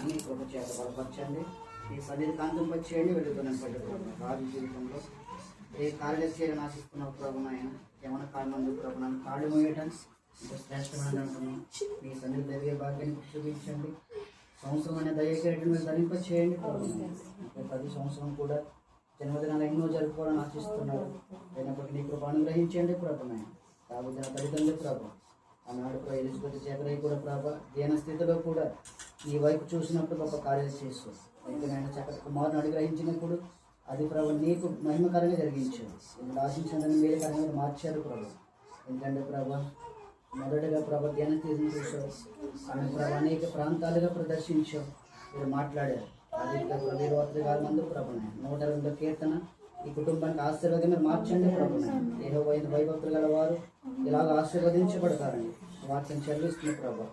నీ కృప చేత బలపరచండి. ఈ సన్నిధి కాంతింప చేయండి. వెలుగుతున్న రాజు జీవితంలో ఏ కార్యక్రమం ఆశిస్తున్నావు ప్రభు నాయన, ఏమైనా కారణం ప్రభు నన్ను కాళ్ళు మోయటం ఇంకా శ్రేష్టమైన అంటున్నాం. మీ సన్నిధి జరిగే భాగ్యాన్ని చూపించండి. సంవత్సరం అనే దయచేయడం మీరు ధరింప చేయండి ప్రభు. ప్రతి సంవత్సరం కూడా జన్మదినాలు ఎన్నో జరుపుకోవాలని ఆశిస్తున్నారు. అయినప్పటికీ నీ కృప అనుగ్రహించండి ప్రభు నాయన. కాబట్టి నా తల్లిదండ్రులు ప్రభు ఆనాడు ఎలిజబెత్ జగరయ్య కూడా ప్రభ ధ్యాన స్థితిలో కూడా నీ వైపు చూసినప్పుడు గొప్ప కార్యాలు చేస్తూ అయితే ఆయన చక్కటి కుమారుని అనుగ్రహించినప్పుడు అది ప్రభు నీకు మహిమకరంగా జరిగించావు. ఇప్పుడు ఆశించినదని మేలుకరంగా మార్చారు ప్రభు. ఎందుకంటే ప్రభ మొదటగా ప్రభ ధ్యాన స్థితిని చూసావు, ఆమె ప్రభ అనేక ప్రాంతాలుగా ప్రదర్శించావు. మీరు మాట్లాడారు. అది ప్రభు 26 మంది ప్రభు 102 కీర్తన ఈ కుటుంబానికి ఆశీర్వాదం మీరు మార్చండి ప్రభు. యెహోవా భయభక్తులు గల వారు ఇలాగ ఆశీర్వదించబడతారండి. వాక్యం చదివిస్తున్న ప్రభు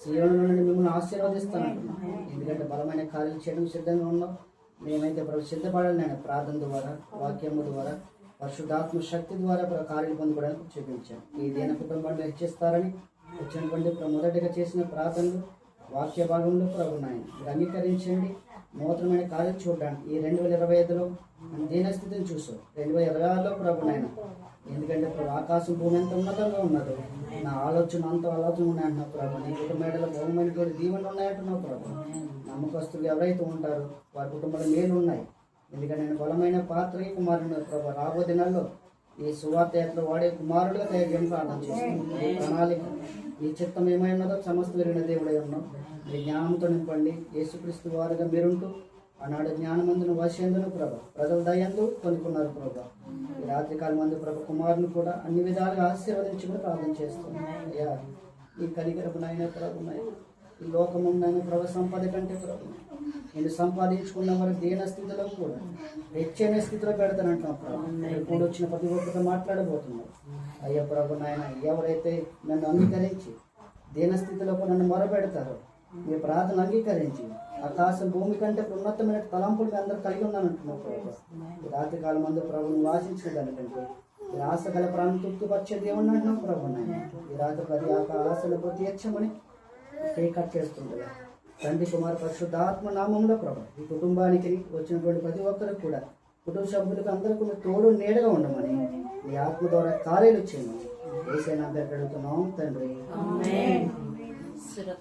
సీయోను నుండి మిమ్మల్ని ఆశీర్వదిస్తానంటున్నాం. ఎందుకంటే బలమైన కార్యాలు చేయడం సిద్ధంగా ఉన్నాం. మేమైతే ప్రభు సిద్ధపడాలి నేను ప్రార్థన ద్వారా, వాక్యము ద్వారా, పరిశుద్ధాత్మ శక్తి ద్వారా కార్యాలు పొందుకోవడానికి చూపించాం. ఈ దీన కుటుంబాన్ని హెచ్చిస్తారని వచ్చినటువంటి మొదటిగా చేసిన ప్రార్థనలు వాక్య భాగంలో ప్రభు నాయన మీరు అంగీకరించండి. నూతనమైన కార్యం చూడడానికి ఈ 2025లో దీనస్థితిని చూసాం. 2026లో ప్రభు నాయన ఎందుకంటే ప్రభు ఆకాశం భూమి ఎంత ఉన్నతంగా ఉన్నదో నా ఆలోచన అంత ఆలోచన ఉన్నాయంటున్నావు ప్రభు. నీ కుటుంబేడలో బహుమైనటువంటి దీవెనలు ఉన్నాయంటున్నావు ప్రభు. నమ్మకస్తులు ఎవరైతే ఉంటారో వారి కుటుంబంలో మేలు ఉన్నాయి. ఎందుకంటే నేను బలమైన పాత్రకి కుమారుడు ప్రభు. రాబో దినాల్లో ఈ సువార్త యాత్రలో వాడే కుమారుడుగా తయారు ప్రార్థన చేస్తున్నాం. ఈ ప్రణాళిక ఈ చిత్తం ఏమైనదో సమస్త విరిగిన దేవుడై ఉన్నాం. మీ జ్ఞానంతో నింపండి. యేసుక్రీస్తు వారుగా మీరుంటూ ఆనాడు జ్ఞానమందును వశేందును ప్రభ ప్రజల దయందు కొనుక్కున్నారు ప్రభ. ఈ రాత్రికాల మందు ప్రభ కుమారుని కూడా అన్ని విధాలుగా ఆశీర్వదించుకుని ప్రార్థన చేస్తున్నాం. అయ్యా ఈ కలిగరపునైనా ప్రభునైనా ఈ లోకమునైనా ప్రభ సంపద కంటే ప్రభు నేను సంపాదించుకున్న మరి దీన స్థితిలో కూడా హెచ్చైన స్థితిలో పెడతానంటున్నాం ప్రభు. ఇప్పుడు వచ్చిన ప్రతి ఒక్కరితో మాట్లాడబోతున్నాం. అయ్యా ప్రభు నాయన ఎవరైతే నన్ను అంగీకరించి దీన స్థితిలో నన్ను మొరపెడతారో మీ ప్రార్థన అంగీకరించి ఆకాశం భూమి కంటే ఉన్నతమైన తలంపులు మీ అందరూ కలిగి ఉన్నానంటున్నావు ప్రభు. ఈ రాత్రికాలం మందు ప్రభుని వాసించిన దానికంటే ఈ ఆశ గల ప్రాణం తృప్తిపరిచే దేవుని అంటున్నావు ప్రభు. ఈ రాత్రి ప్రతి ఆశలకు తీర్చమని కట్ చేస్తుండగా తండ్రి కుమార్ పరిశుద్ధాత్మ నామంలో ప్రభు ఈ కుటుంబానికి వచ్చినటువంటి ప్రతి ఒక్కరికి కూడా కుటుంబ సభ్యులకు అందరికీ మీరు తోడు నీడగా ఉండమని మీ ఆత్మ ద్వారా కార్యాలు చేయమని ఏసైనా అడుగుతున్నాం తండ్రి.